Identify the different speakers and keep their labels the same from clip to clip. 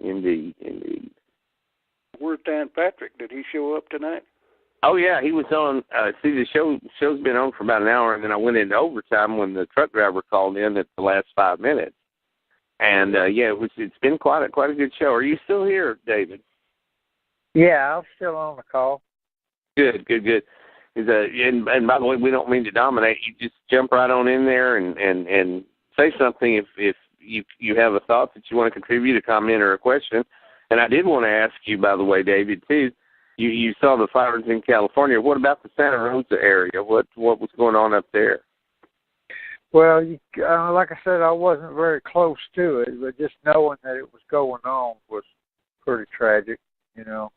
Speaker 1: Indeed, indeed.
Speaker 2: Where's Dan Patrick? Did he show up tonight?
Speaker 1: Oh, yeah, he was on. See, the show's been on for about an hour, and then I went into overtime when the truck driver called in at the last 5 minutes. And, it's been quite a good show. Are you still here, David?
Speaker 3: Yeah, I'm still on the call.
Speaker 1: Good. And by the way, we don't mean to dominate. You just jump right on in there and say something if you have a thought that you want to contribute, a comment or a question. And I did want to ask you, by the way, David, too, you saw the fires in California. What about the Santa Rosa area? What was going on up there?
Speaker 3: Well, like I said, I wasn't very close to it, but just knowing that it was going on was pretty tragic, you know.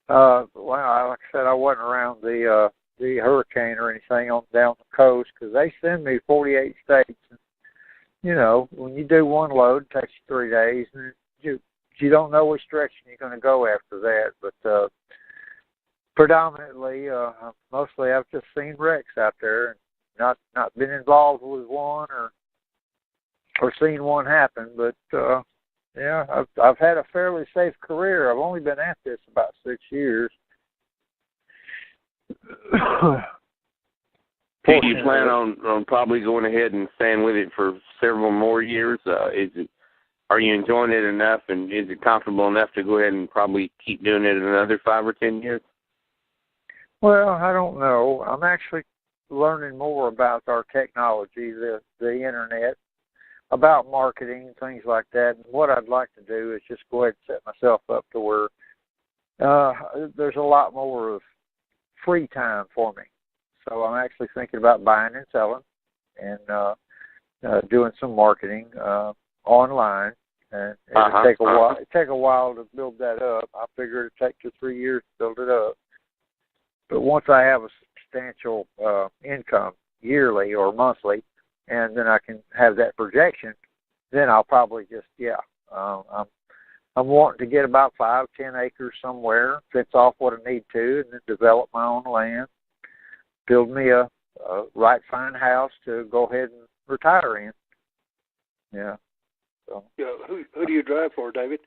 Speaker 3: Well, like I said, I wasn't around the hurricane or anything on down the coast because they send me 48 states. And, you know, when you do one load, it takes you 3 days, and you don't know which direction you're going to go after that. But predominantly, mostly I've just seen wrecks out there and not been involved with one or seen one happen. But yeah, I've had a fairly safe career. I've only been at this about 6 years.
Speaker 1: Do you plan on probably going ahead and staying with it for several more years? Are you enjoying it enough, and is it comfortable enough to go ahead and probably keep doing it another 5 or 10 years?
Speaker 3: Well, I don't know. I'm actually learning more about our technology, the internet, about marketing and things like that. And what I'd like to do is just go ahead and set myself up to where there's a lot more of free time for me. So I'm actually thinking about buying and selling and doing some marketing online. And it'll take a while. It take a while to build that up. I figure it'll take 2 or 3 years to build it up. But once I have a substantial income yearly or monthly, and then I can have that projection, then I'll probably just I'm wanting to get about 5-10 acres somewhere, fence off what I need to, and then develop my own land, build me a right fine house to go ahead and retire in. Yeah. So.
Speaker 2: Yeah. Who do you drive for, David?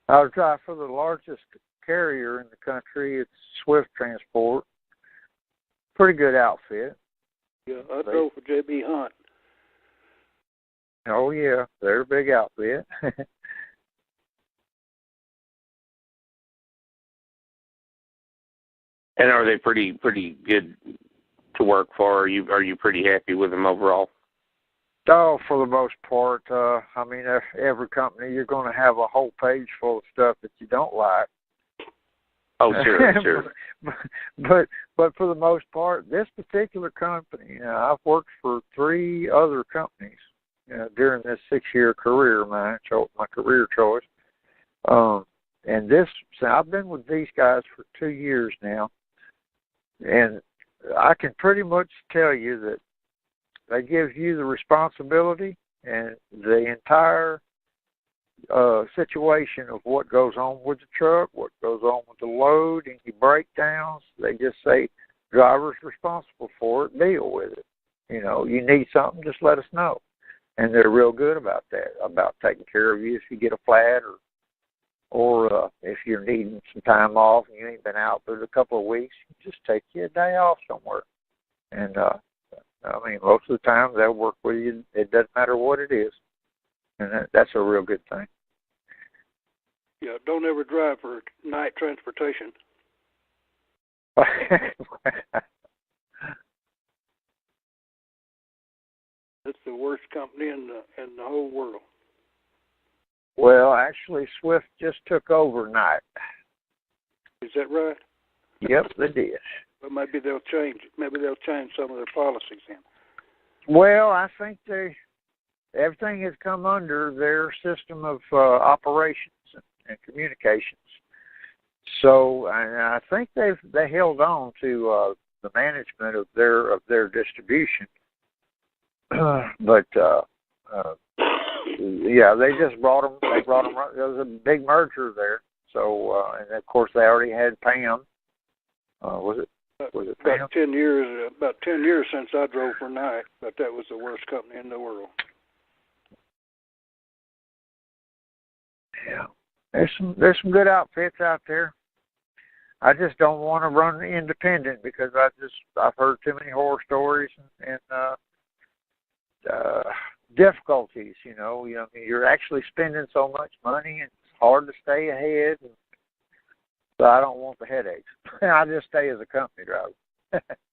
Speaker 3: I drive for the largest carrier in the country. It's Swift Transport. Pretty good outfit.
Speaker 2: Yeah, I drove for J.B. Hunt.
Speaker 3: Oh yeah, they're a big outfit.
Speaker 1: And are they pretty good to work for? Are you pretty happy with them overall?
Speaker 3: Oh, for the most part. I mean, every company, you're going to have a whole page full of stuff that you don't like.
Speaker 1: Oh, sure.
Speaker 3: But for the most part, this particular company, I've worked for 3 other companies during this 6-year career, my career choice. And I've been with these guys for 2 years now, and I can pretty much tell you that they give you the responsibility and the entire situation of what goes on with the truck, what goes on with the load, any breakdowns. They just say, driver's responsible for it, deal with it. You know, you need something, just let us know. And they're real good about that, about taking care of you if you get a flat or if you're needing some time off and you ain't been out for a couple of weeks, just take you a day off somewhere. And, I mean, most of the time they'll work with you. It doesn't matter what it is. And that's a real good thing.
Speaker 2: Yeah, don't ever drive for night transportation. It's the worst company in the whole world.
Speaker 3: Well, actually, Swift just took over night.
Speaker 2: Is that right?
Speaker 3: Yep, they did.
Speaker 2: But maybe they'll change. Maybe they'll change some of their policies then.
Speaker 3: Well, I think everything has come under their system of operations and communications. So I think they held on to the management of their distribution. But yeah, they just brought them. They brought them. There was a big merger there. So and of course they already had Pam. Was it Pam?
Speaker 2: About 10 years. About 10 years since I drove for night, but that was the worst company in the world.
Speaker 3: Yeah. there's some good outfits out there. I just don't want to run independent because I've heard too many horror stories and difficulties. You're actually spending so much money and it's hard to stay ahead. So I don't want the headaches. I just stay as a company driver.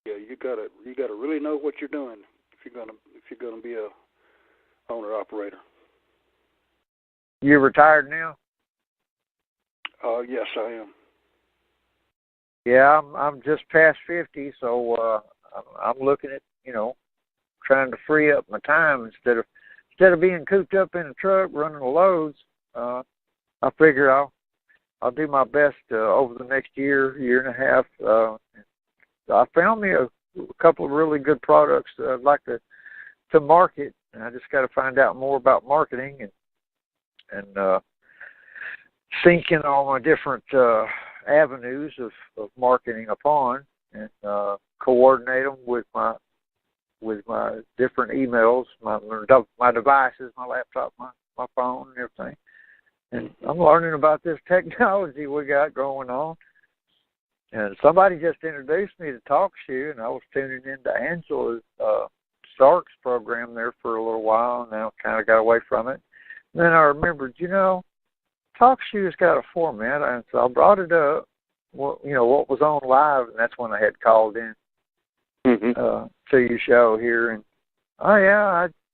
Speaker 2: Yeah, you gotta really know what you're doing if you're gonna be a owner operator.
Speaker 3: You retired now?
Speaker 2: Yes, I am.
Speaker 3: Yeah, I'm just past 50, so I'm looking at trying to free up my time instead of being cooped up in a truck running the loads. I figure I'll do my best over the next year and a half. I found me a couple of really good products that I'd like to market, and I just got to find out more about marketing and sink in all my different avenues of marketing upon, and coordinate them with my different emails, my devices, my laptop, my phone, and everything. And I'm learning about this technology we got going on. And somebody just introduced me to TalkShoe, and I was tuning into Angela Stark's program there for a little while, and now kind of got away from it. And then I remembered, TalkShoe's got a format, and so I brought it up, what was on live, and that's when I had called in to your show here. And,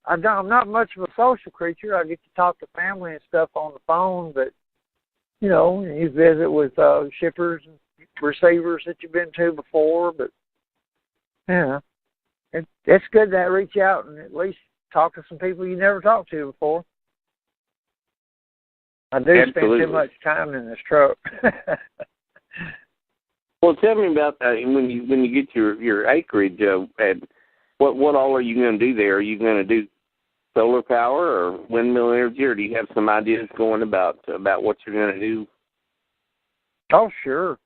Speaker 3: I'm not much of a social creature. I get to talk to family and stuff on the phone, but, you visit with shippers and receivers that you've been to before, but, it's good to reach out and at least talk to some people you never talked to before. I do spend too much time in this truck.
Speaker 1: Well, tell me about when you get your acreage. And what all are you going to do there? Are you going to do solar power or windmill energy, or do you have some ideas going about what you're going to do?
Speaker 3: Oh, sure.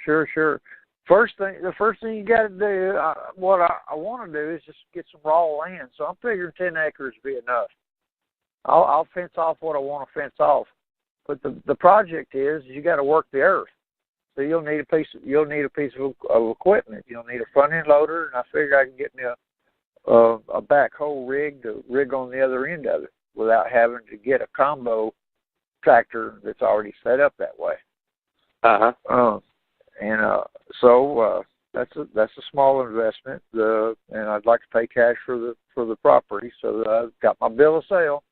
Speaker 3: The first thing you got to do, what I want to do is just get some raw land. So I'm figuring 10 acres would be enough. I'll fence off what I want to fence off. But the project is you got to work the earth. So you'll need a piece of equipment. You'll need a front end loader, and I figure I can get me a backhoe rig to rig on the other end of it without having to get a combo tractor that's already set up that way. So that's a small investment, and I'd like to pay cash for the property, so that I've got my bill of sale,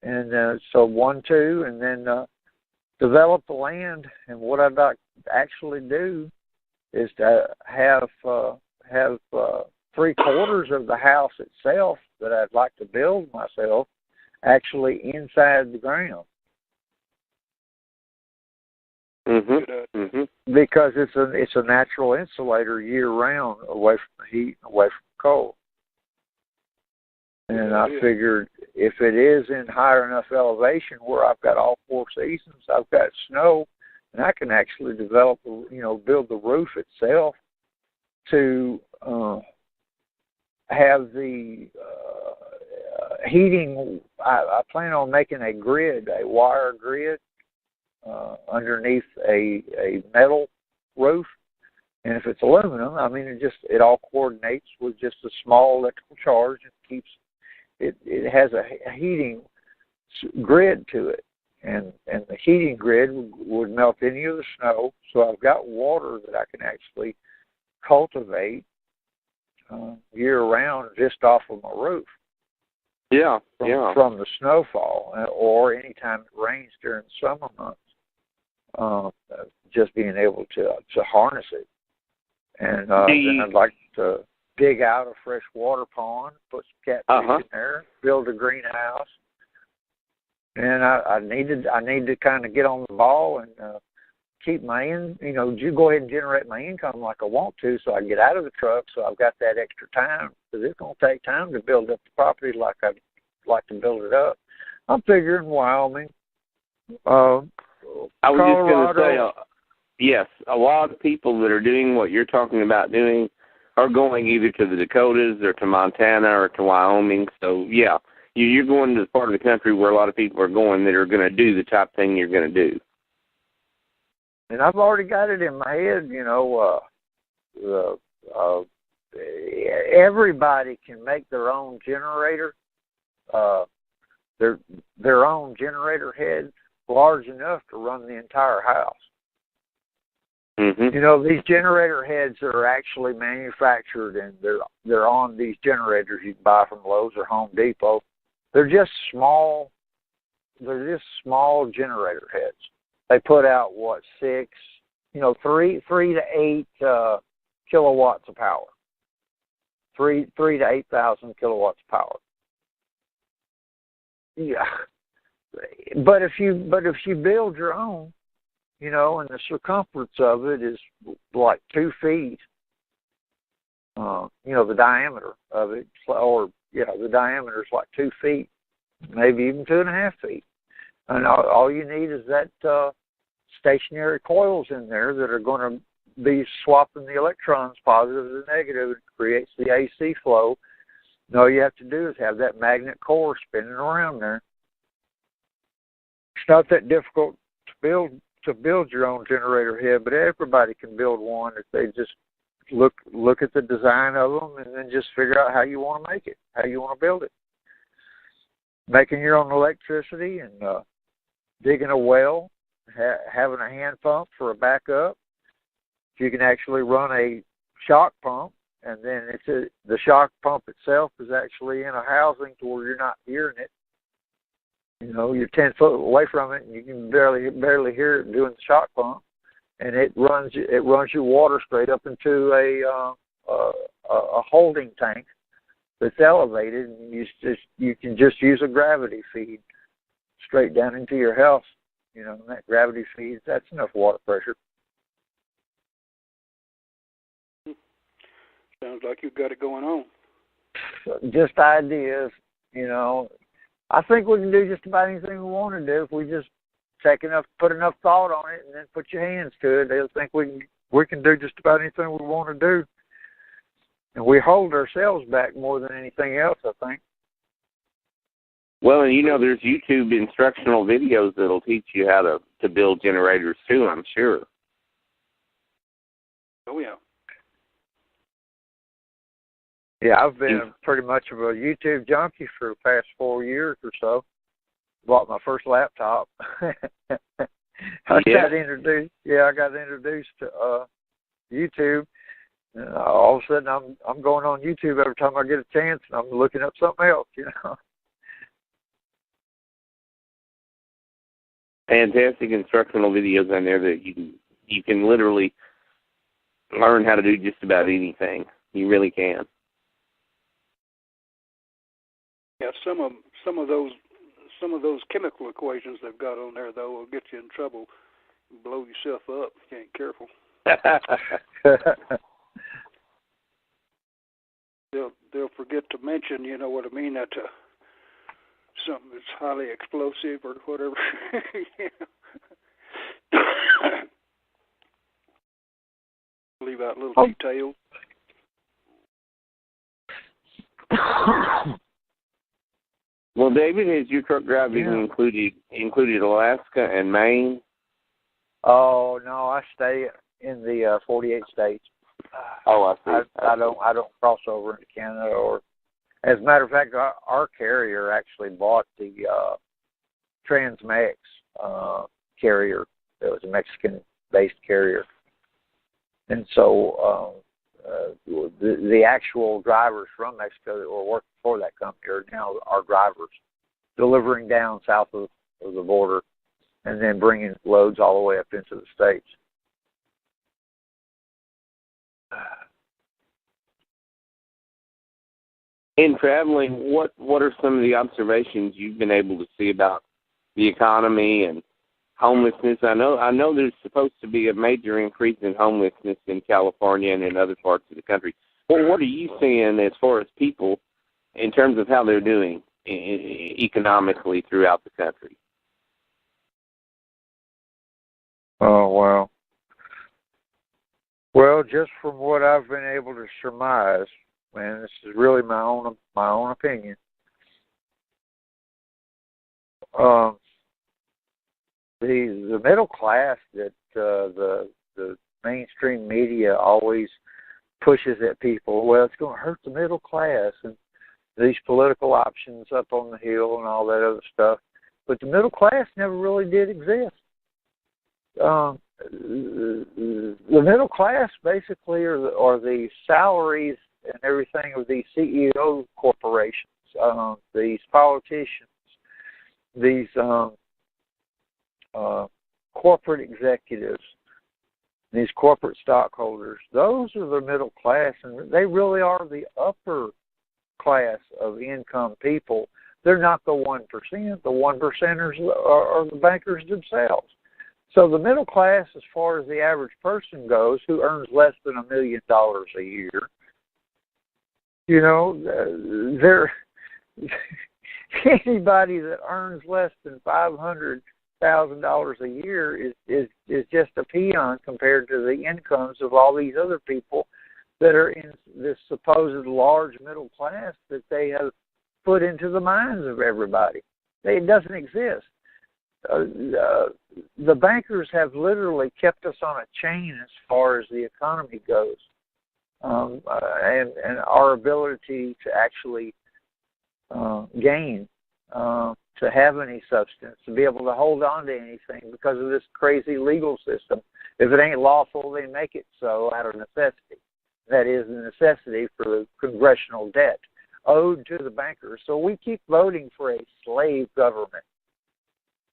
Speaker 3: and so 1, 2, and then develop the land. And what I'd like to actually do is to have 3/4 of the house itself that I'd like to build myself actually inside the ground. Because it's a natural insulator year round, away from the heat and away from the cold. And I figured if it is in higher enough elevation where I've got all 4 seasons, I've got snow, and I can actually develop, build the roof itself to have the heating. I plan on making a wire grid, underneath a metal roof, and if it's aluminum, it all coordinates with just a small electrical charge and keeps it. It has a heating grid to it, and the heating grid would melt any of the snow. So I've got water that I can actually cultivate year round just off of my roof. From the snowfall, or anytime it rains during the summer months. Just being able to harness it. And then I'd like to dig out a fresh water pond, put some catfish in there, build a greenhouse. And I need to kind of get on the ball and keep my go ahead and generate my income like I want to, so I can get out of the truck, so I've got that extra time, because it's going to take time to build up the property like I'd like to build it up. I'm figuring Wyoming,
Speaker 1: I was
Speaker 3: Colorado.
Speaker 1: just going to say, yes, a lot of people that are doing what you're talking about doing are going either to the Dakotas or to Montana or to Wyoming. So, yeah, You're going to the part of the country where a lot of people are going that are going to do the type thing you're going to do.
Speaker 3: And I've already got it in my head, everybody can make their own generator, their own generator head large enough to run the entire house.
Speaker 1: Mm-hmm.
Speaker 3: These generator heads are actually manufactured, and they're on these generators you can buy from Lowe's or Home Depot. They're just small. They're just small generator heads. They put out 3 to 8 kilowatts of power. 3 to 8,000 kilowatts of power. Yeah, but if you build your own, and the circumference of it is like 2 feet. The diameter of it, the diameter is like 2 feet, maybe even 2.5 feet. And all you need is that stationary coils in there that are going to be swapping the electrons, positive and negative. It creates the AC flow. And all you have to do is have that magnet core spinning around there. It's not that difficult to build your own generator head, but everybody can build one if they just look at the design of them and then just figure out how you want to make it, how you want to build it. Making your own electricity and digging a well, having a hand pump for a backup. You can actually run a shock pump, and then the shock pump itself is actually in a housing to where you're not hearing it. You're 10 foot away from it, and you can barely hear it doing the shock pump, and it runs your water straight up into a holding tank that's elevated, and you can just use a gravity feed straight down into your house. And that gravity feed, that's enough water pressure.
Speaker 2: Sounds like you've got it going on.
Speaker 3: Just ideas, I think we can do just about anything we want to do if we just put enough thought on it, and then put your hands to it. They'll think we can do just about anything we want to do, and we hold ourselves back more than anything else, I think.
Speaker 1: Well, and there's YouTube instructional videos that'll teach you how to build generators too, I'm sure.
Speaker 2: Oh yeah.
Speaker 3: Yeah, I've been pretty much of a YouTube junkie for the past 4 years or so. Bought my first laptop. I got introduced to YouTube. And all of a sudden, I'm going on YouTube every time I get a chance, and I'm looking up something else.
Speaker 1: Fantastic instructional videos on there that you can literally learn how to do just about anything. You really can.
Speaker 2: Yeah, some of those chemical equations they've got on there though will get you in trouble, blow yourself up if you ain't careful. They'll forget to mention, what I mean, that something that's highly explosive or whatever. Leave out little details.
Speaker 1: Well, David, has your truck driving included Alaska and Maine?
Speaker 3: Oh no, I stay in the 48 states.
Speaker 1: Oh, I see.
Speaker 3: I don't cross over into Canada. Or, as a matter of fact, our carrier actually bought the Transmex carrier. It was a Mexican-based carrier, and so the actual drivers from Mexico that were working for that company are now our drivers, delivering down south of the border and then bringing loads all the way up into the States.
Speaker 1: In traveling, what are some of the observations you've been able to see about the economy and homelessness? I know there's supposed to be a major increase in homelessness in California and in other parts of the country. Well, what are you seeing as far as people in terms of how they're doing economically throughout the country?
Speaker 3: Oh, wow. Well, just from what I've been able to surmise, man, this is really my own opinion. um, the middle class that the mainstream media always pushes at people. Well, it's going to hurt the middle class and these political options up on the Hill and all that other stuff. But the middle class never really did exist. The middle class basically are the salaries and everything of these CEO corporations, these politicians, these corporate executives, these corporate stockholders. Those are the middle class, and they really are the upper class of income people. They're not the 1%. The 1%ers are the bankers themselves. So the middle class, as far as the average person goes, who earns less than $1 million a year, you know, they're anybody that earns less than $500,000 a year is just a peon compared to the incomes of all these other people that are in this supposed large middle class that they have put into the minds of everybody. It doesn't exist. The bankers have literally kept us on a chain as far as the economy goes, and our ability to actually gain, to have any substance, to be able to hold on to anything because of this crazy legal system. If it ain't lawful, they make it so out of necessity. That is the necessity for the congressional debt owed to the bankers. So we keep voting for a slave government,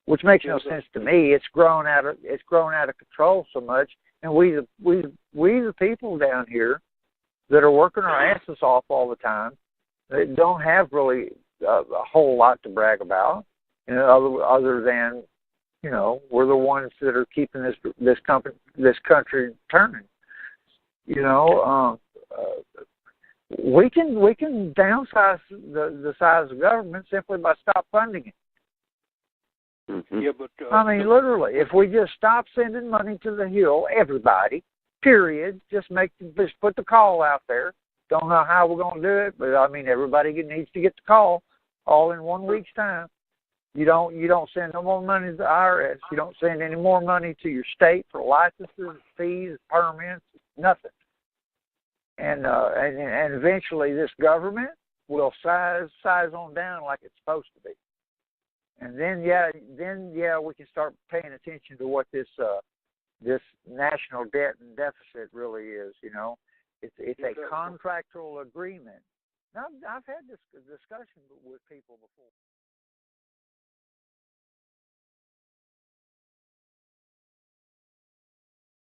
Speaker 3: which makes no sense to me. It's grown out of control so much, and we the people down here that are working our asses off all the time, they don't have really a whole lot to brag about, you know, other than, you know, we're the ones that are keeping this country turning. You know, we can downsize the size of government simply by stop funding it.
Speaker 1: Mm-hmm.
Speaker 2: Yeah, but
Speaker 3: I mean, literally, if we just stop sending money to the Hill, everybody, period, just put the call out there. Don't know how we're going to do it, but I mean, everybody needs to get the call all in 1 week's time. You don't send no more money to the IRS. You don't send any more money to your state for licenses, fees, permits, nothing. And eventually, this government will size on down like it's supposed to be. And then we can start paying attention to what this national debt and deficit really is. You know, it's a contractual agreement. Now, I've had this discussion with people before.